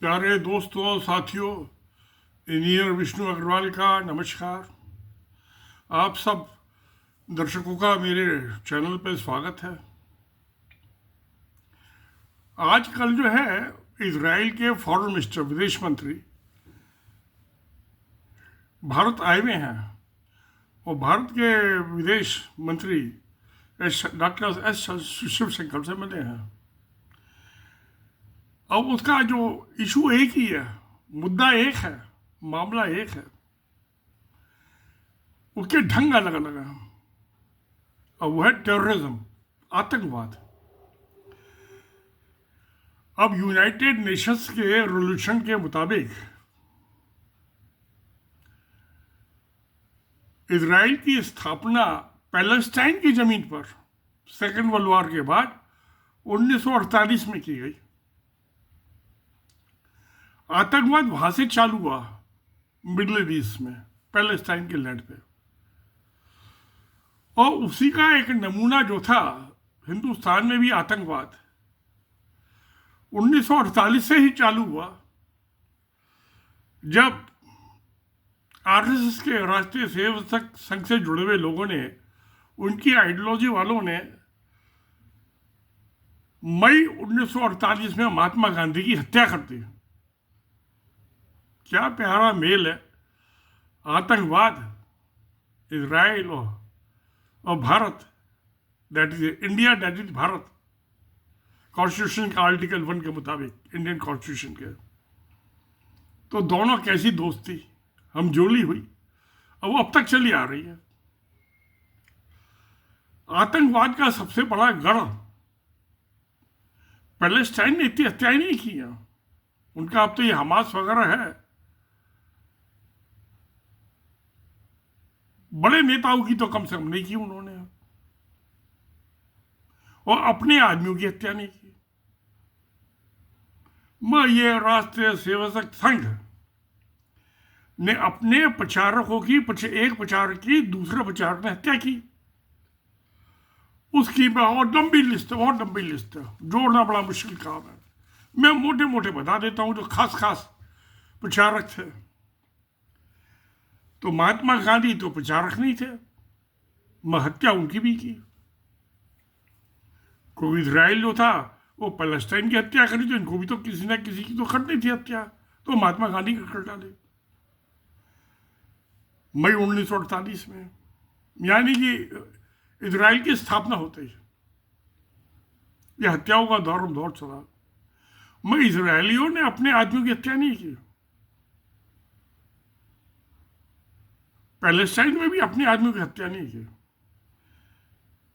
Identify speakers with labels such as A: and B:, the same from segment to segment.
A: प्यारे दोस्तों साथियों, इंजीनियर विष्णु अग्रवाल का नमस्कार। आप सब दर्शकों का मेरे चैनल पर स्वागत है। आजकल जो है इजराइल के फॉरेन मिनिस्टर विदेश मंत्री भारत आए हुए हैं और भारत के विदेश मंत्री डॉक्टर एस शिवशंकर से मिले हैं। अब उसका जो इशू एक ही है, मुद्दा एक है, मामला एक है, उसके ढंग अलग अलग हैं। अब वह है टेररिज्म, आतंकवाद। अब यूनाइटेड नेशंस के रेजोल्यूशन के मुताबिक इजराइल की स्थापना पैलेस्टाइन की जमीन पर सेकेंड वर्ल्ड वॉर के बाद 1948 में की गई। आतंकवाद वहां से चालू हुआ, मिडिल ईस्ट में, पैलेस्टाइन के लैंड पे। और उसी का एक नमूना जो था हिंदुस्तान में भी आतंकवाद 1948 से ही चालू हुआ, जब आरएसएस के राष्ट्रीय सेवक संघ से जुड़े हुए लोगों ने, उनकी आइडियोलॉजी वालों ने मई 1948 में महात्मा गांधी की हत्या कर दी। क्या प्यारा मेल है, आतंकवाद, इजराइल और Bharat, that is India, that is Bharat, constitution का आर्टिकल 1 के मुताबिक, इंडियन कॉन्स्टिट्यूशन के। तो दोनों कैसी दोस्ती हमजोली हुई, और वो अब तक चली आ रही है। आतंकवाद का सबसे बड़ा गढ़ पैलेस्टाइन ने इतनी हत्याएं नहीं की हैं। उनका अब तो ये हमास वगैरह है, बड़े नेताओं की तो कम से कम नहीं की उन्होंने, और अपने आदमियों की हत्या नहीं की। मैं ये राष्ट्रीय सेवक संघ ने अपने प्रचारकों की, एक प्रचारक की दूसरे प्रचारक ने हत्या की, उसकी और लंबी लिस्ट है, जोड़ना बड़ा मुश्किल काम है। मैं मोटे मोटे बता देता हूं जो खास खास प्रचारक थे। तो महात्मा गांधी तो प्रचारक नहीं थे, मैं हत्या उनकी भी की। कोई इजराइल जो था वो पैलेस्टाइन की हत्या करी, तो इनको भी तो किसी ना किसी की तो करनी थी हत्या, तो महात्मा गांधी का कर डाले मई 1948 में। यानी कि इजराइल की स्थापना होते ही यह हत्याओं का दौर चला। मगर इजरायलियों ने अपने आदमियों की हत्या नहीं की। पैलेस्टाइन में भी अपने आदमियों की हत्या नहीं की।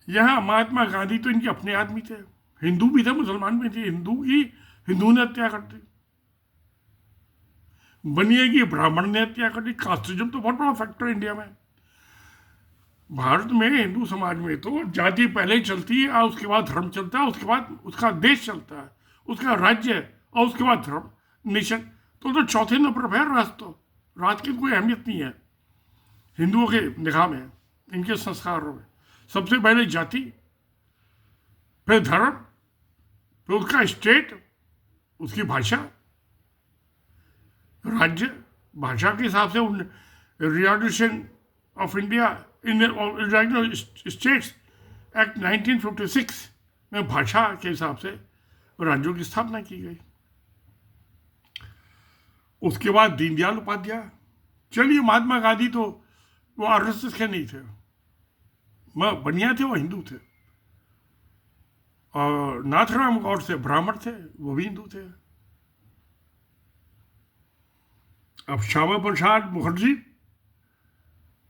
A: यहां महात्मा गांधी तो इनके अपने आदमी थे, हिंदू भी थे, मुसलमान भी थे। हिंदू ने हत्या कर दी, बनिए की ब्राह्मण ने हत्या कर दी। कास्टिज्म तो बहुत बड़ा फैक्टर है इंडिया में। भारत में हिंदू समाज में तो जाति पहले चलती है, और उसके बाद धर्म चलता है, उसके बाद उसका देश चलता है, उसका राज्य, और उसके बाद धर्म, नेशन। तो चौथे नंबर पर है राज। तो राज की कोई अहमियत नहीं है हिंदुओं के निगाह में, इनके संस्कारों में। सबसे पहले जाति, फिर धर्म, फिर उसका स्टेट, उसकी भाषा, राज्य। भाषा के हिसाब से reservation of India in states act 1956 में भाषा के हिसाब से राज्यों की स्थापना की गई। उसके बाद दीनदयाल उपाध्याय। चलिए, महात्मा गांधी तो वो आरएसएस के नहीं थे, वह बनिया थे, वो हिंदू थे। और नाथराम गौडसे ब्राह्मण थे, वो भी हिंदू थे। अब श्यामा प्रसाद मुखर्जी,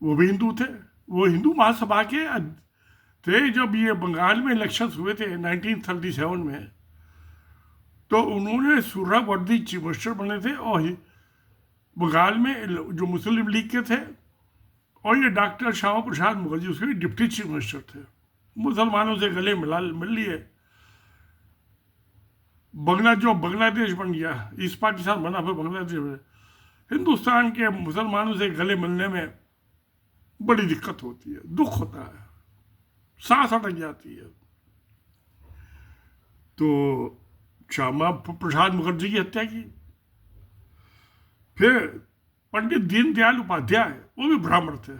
A: वो भी हिंदू थे, वो हिंदू महासभा के थे। जब ये बंगाल में इलेक्शन हुए थे 1937 में, तो उन्होंने सुहरावर्दी चीफ मिनिस्टर बने थे, और बंगाल में जो मुस्लिम लीग के थे, और ये डॉक्टर श्यामा प्रसाद मुखर्जी उसके भी डिप्टी चीफ मिनिस्टर थे। मुसलमानों से गले मिल लिए। बांग्लादेश बन गया, ईस्ट पाकिस्तान बना, फिर बांग्लादेश में हिंदुस्तान के मुसलमानों से गले मिलने में बड़ी दिक्कत होती है, दुख होता है, सांस अटक जाती है। तो श्यामा प्रसाद मुखर्जी की हत्या की, फिर पंडित दीनदयाल उपाध्याय, वो भी ब्राह्मण थे,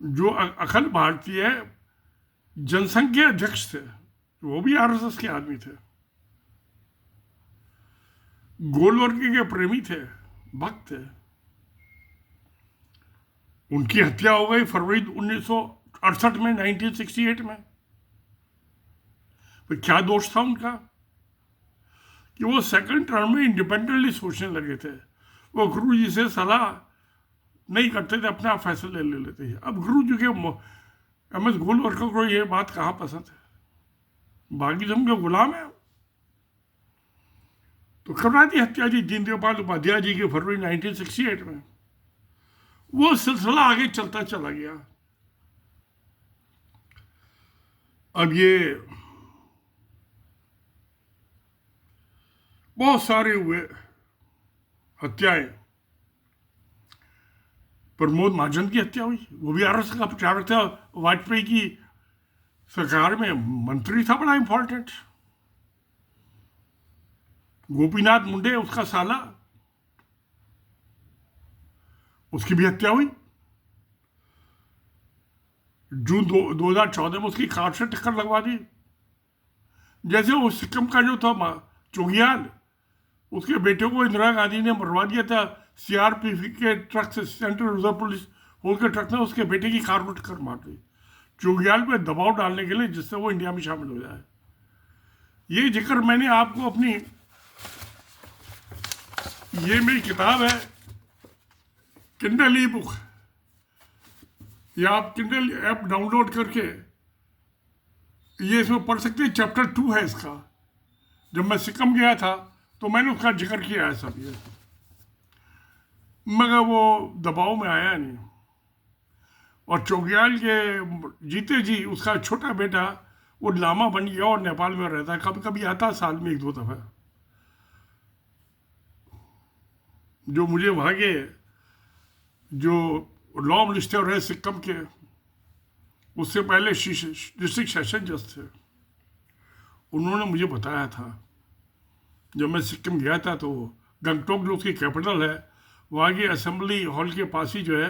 A: जो अखिल भारतीय जनसंघ के अध्यक्ष थे, वो भी आरएसएस के आदमी थे। गोलवर्गी के प्रेमी थे, भक्त थे। उनकी हत्या हो गई फरवरी 1968 में, 1968 में। तो क्या दोष था उनका कि वो सेकंड टर्म में इंडिपेंडेंटली सोचने लगे थे। वो गुरु जी से सलाह नहीं करते थे, अपने आप फैसले ले लेते थे। अब गुरु जी के एम.एस. गोलवलकर को ये बात कहाँ पसंद है, बागीजम के गुलाम है। तो करुणानिधि हत्या जी दीनदयाल उपाध्याय जी की फरवरी 1968 में। वो सिलसिला आगे चलता चला गया। अब ये बहुत सारे हुए हत्याएं। प्रमोद महाजन की हत्या हुई, वो भी आरएसएस का प्रचारक था, वाजपेयी की सरकार में मंत्री था, बड़ा इंपॉर्टेंट। गोपीनाथ मुंडे, उसका साला, उसकी भी हत्या हुई। जून 2014 में उसकी कार से टक्कर लगवा दी। जैसे वो सिक्किम का जो था चोगियाल, उसके बेटे को इंदिरा गांधी ने मरवा दिया था सीआरपीएफ के ट्रक से, सेंट्रल रिजर्व पुलिस फोर्स के ट्रक ने उसके बेटे की कार को टक्कर मार दी, चोगियाल पे दबाव डालने के लिए, जिससे वो इंडिया में शामिल हो जाए। ये जिक्र मैंने आपको अपनी, ये मेरी किताब है किंडल ई बुक, या आप किंडल ऐप डाउनलोड करके ये इसमें पढ़ सकते हैं। चैप्टर 2 है इसका। जब मैं सिक्किम गया था तो मैंने उसका जिक्र किया है सब ये, मगर वो दबाव में आया नहीं। और चोगियाल के जीते जी उसका छोटा बेटा वो लामा बन गया और नेपाल में रहता है, कभी कभी आता साल में 1-2 दफा। जो मुझे वहाँ के जो लॉ मिनिस्टर है सिक्किम के, उससे पहले डिस्ट्रिक्ट सेशन जज थे, उन्होंने मुझे बताया था। जब मैं सिक्किम गया था तो गंगटोक जो उसकी कैपिटल है, वहाँ की असेंबली हॉल के पास ही जो है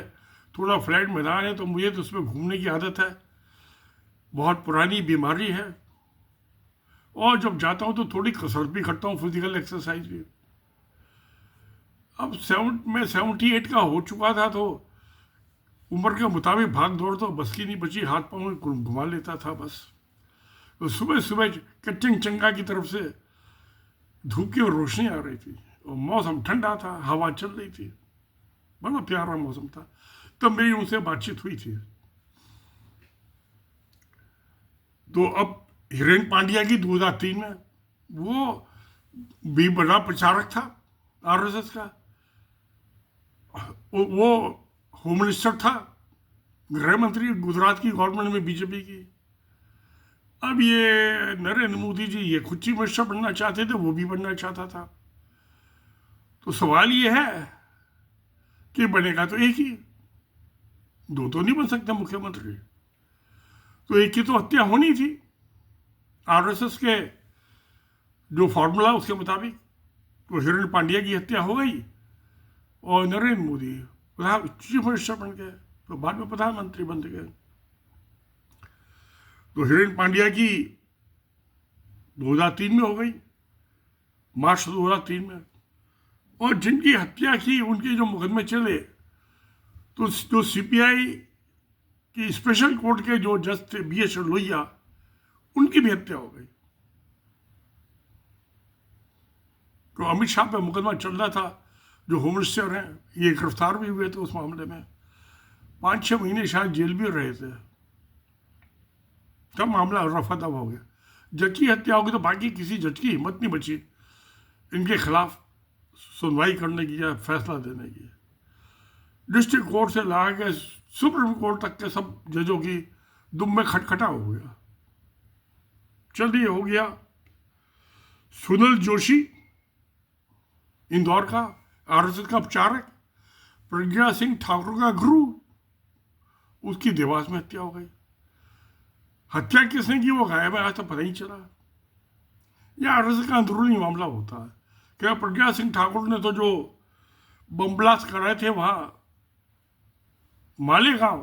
A: थोड़ा फ्लैट मैदान है, तो मुझे तो उसमें घूमने की आदत है। बहुत पुरानी बीमारी है, और जब जाता हूँ तो थोड़ी कसरत भी करता हूँ, फिजिकल एक्सरसाइज भी। अब मैं 78 का हो चुका था, तो उम्र के मुताबिक भाग दौड़ तो बस की नहीं बची, हाथ पाँव में घुमा लेता था बस। तो सुबह सुबह कच्चिंग चंगा की तरफ से धूप की रोशनी आ रही थी और मौसम ठंडा था, हवा चल रही थी, बड़ा प्यारा मौसम था। तब मेरी उनसे बातचीत हुई थी। तो अब हिरेन पांड्या की 2003 में, वो भी बड़ा प्रचारक था आरएसएस का, वो होम मिनिस्टर था, गृह मंत्री गुजरात की गवर्नमेंट में बीजेपी की। अब ये नरेंद्र मोदी जी ये खुद चीफ मिनिस्टर बनना चाहते थे, वो भी बनना चाहता था। तो सवाल ये है कि बनेगा तो एक ही, दो तो नहीं बन सकते मुख्यमंत्री। तो एक की तो हत्या होनी थी आरएसएस के जो फॉर्मूला उसके मुताबिक। तो हिरेन पांड्या की हत्या हो गई और नरेंद्र मोदी चीफ मिनिस्टर बन गए, तो बाद में प्रधानमंत्री बन गए। तो हिरेन पांड्या की 2003 में हो गई, मार्च 2003 में। और जिनकी हत्या की, उनके जो मुकदमे चले, तो जो सीपीआई की स्पेशल कोर्ट के जो जज थे BS लोहिया, उनकी भी हत्या हो गई। तो अमित शाह पे मुकदमा चल रहा था, जो होम मिनिस्टर हैं, ये गिरफ्तार भी हुए थे उस मामले में, 5-6 महीने शायद जेल भी रहे थे। तब मामला रफा दफा हो गया। जज की हत्या होगी तो बाकी किसी जज की हिम्मत नहीं बची इनके खिलाफ सुनवाई करने की या फैसला देने की। डिस्ट्रिक्ट कोर्ट से ला के सुप्रीम कोर्ट तक के सब जजों की दुम में खटखटा हो गया। चलिए, हो गया। सुनील जोशी, इंदौर का आरएसएस का प्रचारक, प्रज्ञा सिंह ठाकुर का गुरु, उसकी देवास में हत्या हो गई। हत्या किसने की वो गायब है, आज तक पता ही चला। यह आरएसएस का अंदरूनी मामला होता है क्या प्रज्ञा सिंह ठाकुर ने तो जो बम ब्लास्ट कराए थे वहां मालेगांव,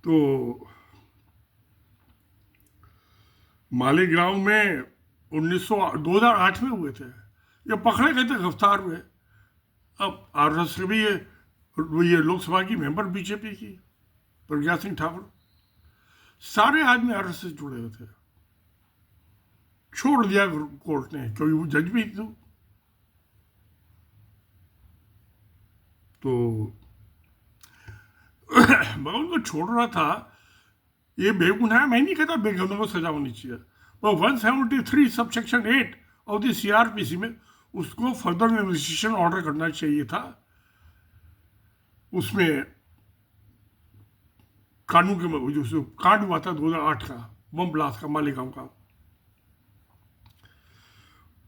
A: तो मालेगांव में 2008 में हुए थे। ये पकड़े गए थे, गिरफ्तार हुए। अब आरएसएस भी ये लोकसभा की मेंबर बीजेपी की प्रज्ञा सिंह ठाकुर, सारे आदमी आरएसएस जुड़े हुए थे। छोड़ दिया कोर्ट ने, क्योंकि वो जज भी थी। तो मैं उनको छोड़ रहा था। ये बेगुनाह, मैं नहीं कहता बेगुनाह को सजा होनी चाहिए, पर 173 sub section 8 of the CrPC में उसको फर्दर इन्वेस्टिगेशन ऑर्डर करना चाहिए था। उसमें कानून के जो कांड हुआ था 2008 का बम ब्लास्ट का मालेगांव का।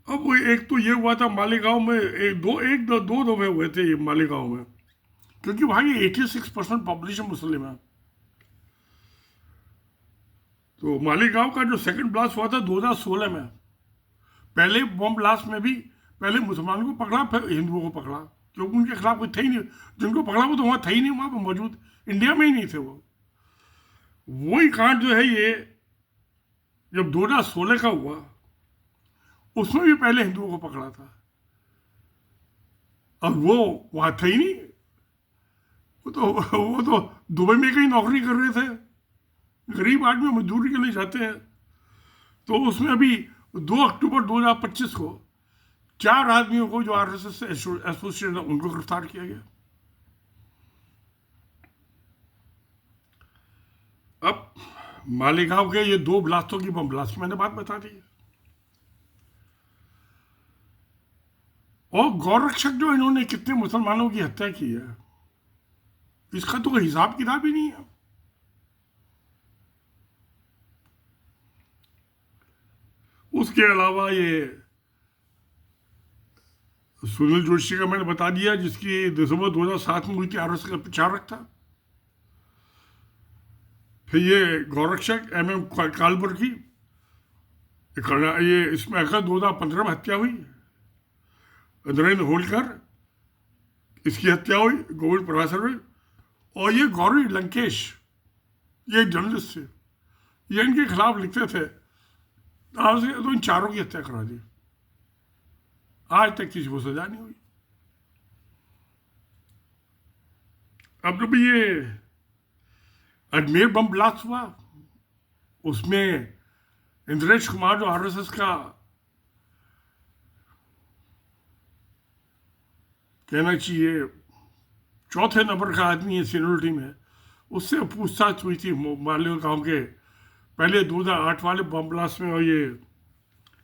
A: अब वो एक तो ये हुआ था मालेगांव में, दो दफे हुए थे ये मालेगांव में, क्योंकि वहां की 86% पॉपुलेशन मुस्लिम है। तो मालेगांव का जो सेकंड ब्लास्ट हुआ था 2016 में, पहले बम ब्लास्ट में भी पहले मुसलमानों को पकड़ा, फिर हिंदुओं को पकड़ा, क्योंकि उनके खिलाफ कोई थे ही नहीं। जिनको पकड़ा वो तो वहां थे ही नहीं, वहां पर मौजूद इंडिया में ही नहीं थे वो। वही कांड जो है ये जब 2016 का हुआ, उसमें भी पहले हिंदुओं को पकड़ा था, और वो वहां थे ही नहीं। वो तो दुबई में कहीं नौकरी कर रहे थे, गरीब आदमी मजदूरी के लिए जाते हैं। तो उसमें अभी 2 अक्टूबर 2025 को 4 आदमियों को जो आरएसएस से एसोसिएटेड है उनको गिरफ्तार किया गया। अब मालेगांव के ये 2 ब्लास्टों की, बम ब्लास्ट की मैंने बात बता दी। और गौरक्षक जो इन्होंने कितने मुसलमानों की हत्या की है, इसका तो कोई हिसाब किताब ही नहीं है। उसके अलावा ये सुनील जोशी का मैंने बता दिया, जिसकी दिसंबर 2007 में हुई थी, आरएसएस का प्रचारक था। फिर ये गौरक्षक MM कालबर की, ये इसमें अगस्त 2015 में हत्या हुई। नरेंद्र होलकर, इसकी हत्या हुई, गोविंद पराशर में। और ये गौरी लंकेश, ये जर्नलिस्ट थे, ये इनके खिलाफ लिखते थे, तो इन चारों की हत्या करा दी। आज तक किसी को सजा नहीं हुई। अब जब ये अजमेर बम ब्लास्ट हुआ, उसमें इंद्रेश कुमार जो आरएसएस का कहना चाहिए 4थे नंबर का आदमी है सीनियरिटी में, उससे पूछताछ हुई थी मालेगांव के पहले 2008 वाले बम ब्लास्ट में और ये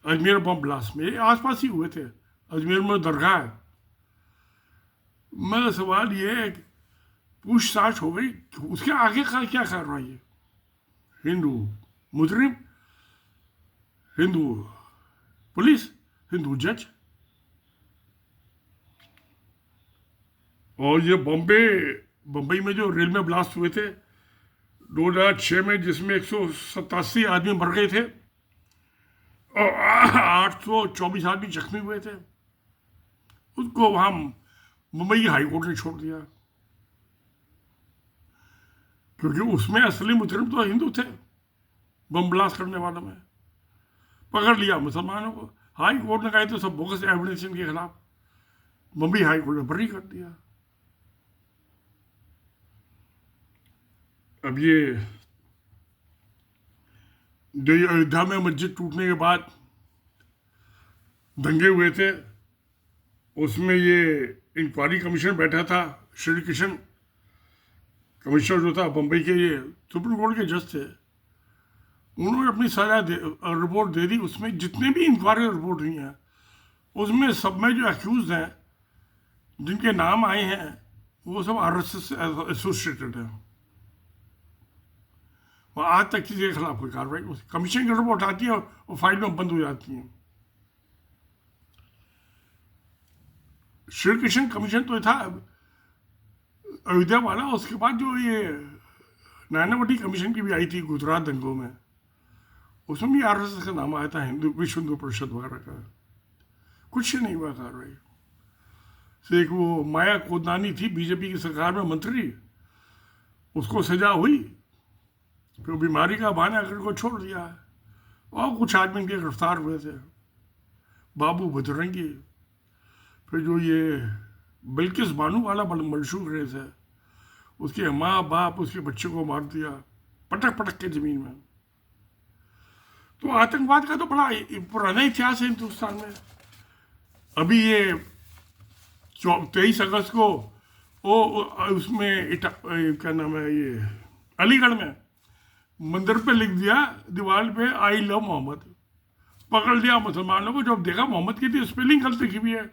A: अजमेर बम ब्लास्ट में। ये आसपास ही हुए थे, अजमेर में दरगाह है। मेरा सवाल ये है कि पूछताछ हो गई, उसके आगे का क्या कार्रवाई है? हिंदू मुजरिम, हिंदू पुलिस, हिंदू जज। और ये बम्बई में जो रेल में ब्लास्ट हुए थे 2006 में, जिसमें 187 आदमी मर गए थे और 824 आदमी जख्मी हुए थे, उसको वहां मुंबई हाई कोर्ट ने छोड़ दिया, क्योंकि उसमें असली मुजरिम तो हिंदू थे। बम ब्लास्ट करने वालों में पकड़ लिया मुसलमानों को। हाई कोर्ट ने कहा तो सब बोगस एविडेंस इनके खिलाफ, मुंबई हाई कोर्ट ने बरी कर दिया। अब ये जो अयोध्या में मस्जिद टूटने के बाद दंगे हुए थे, उसमें ये इंक्वायरी कमीशन बैठा था, श्री किशन कमिश्नर जो था बम्बई के, ये सुप्रीम कोर्ट के जज थे। उन्होंने अपनी सारा रिपोर्ट दे दी। उसमें जितने भी इंक्वायरी रिपोर्ट हुई हैं, उसमें सब में जो एक्यूज हैं, जिनके नाम आए हैं, वो सब आरएसएस से एसोसिएटेड है। और आज तक किसी के खिलाफ कोई कार्रवाई नहीं। कमीशन की रिपोर्ट आती है और फाइल में बंद हो जाती है। श्री कृष्ण कमीशन तो था अयोध्या वाला, उसके बाद जो ये नानावटी कमीशन की भी आई थी गुजरात दंगों में, उसमें भी आरएसएस का नाम आया था, हिंदू विश्व हिंदू परिषद वगैरह का। कुछ नहीं हुआ कार्रवाई से। एक वो माया कोदनानी थी बीजेपी की सरकार में मंत्री, उसको सजा हुई, फिर बीमारी का बहाना करके को छोड़ दिया। और कुछ आदमी इनके गिरफ्तार हुए थे, बाबू बजरंगी, फिर जो ये बिल्किस बानू वाला मशहूर रेस है, उसके माँ बाप उसके बच्चे को मार दिया पटक पटक के जमीन में। तो आतंकवाद का तो बड़ा पुराना इतिहास है हिंदुस्तान में। अभी ये 23 अगस्त को वो उसमें क्या नाम है, ये अलीगढ़ में मंदिर पे लिख दिया दीवार पे, आई लव मोहम्मद। पकड़ लिया मुसलमानों को, जब देखा मोहम्मद की थी स्पेलिंग गलत लिखी हुई है,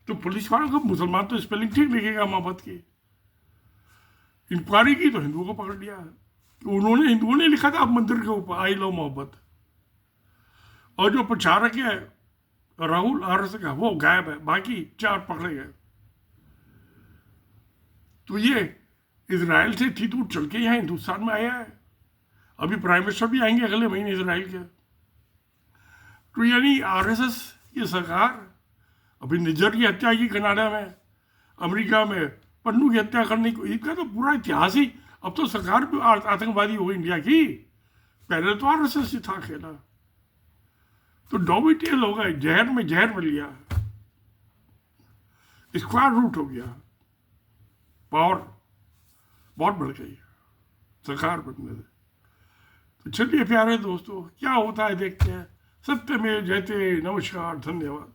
A: तो पुलिस वालों को मुसलमान तो स्पेलिंग ठीक लिखेगा मोहम्मद की। इंक्वायरी की तो हिंदुओं को पकड़ लिया, उन्होंने हिंदुओं ने लिखा था मंदिर के ऊपर आई लव मोहम्मद। और जो प्रचारक है राहुल आरएसएस का, वो गायब है, बाकी 4 पकड़े गए। तो ये इजराइल से थी दूर चल के यहाँ हिंदुस्तान में आया है। अभी प्राइम मिनिस्टर भी आएंगे अगले महीने इजराइल के। तो यानी आरएसएस की सरकार, अभी निज्जर की हत्या की कनाडा में, अमेरिका में पन्नू की हत्या करने को, इसका तो पूरा इतिहास ही। अब तो सरकार भी आतंकवादी हो गई इंडिया की, पहले तो आरएसएस ही था खेला। तो डॉमिटेल हो गए, जहर में जहर मिल गया, स्क्वायर रूट हो गया, पावर बहुत बढ़ गई सरकार बनने से। तो चलिए प्यारे दोस्तों, क्या होता है देखते हैं। सत्यमेव जयते। नमस्कार, धन्यवाद।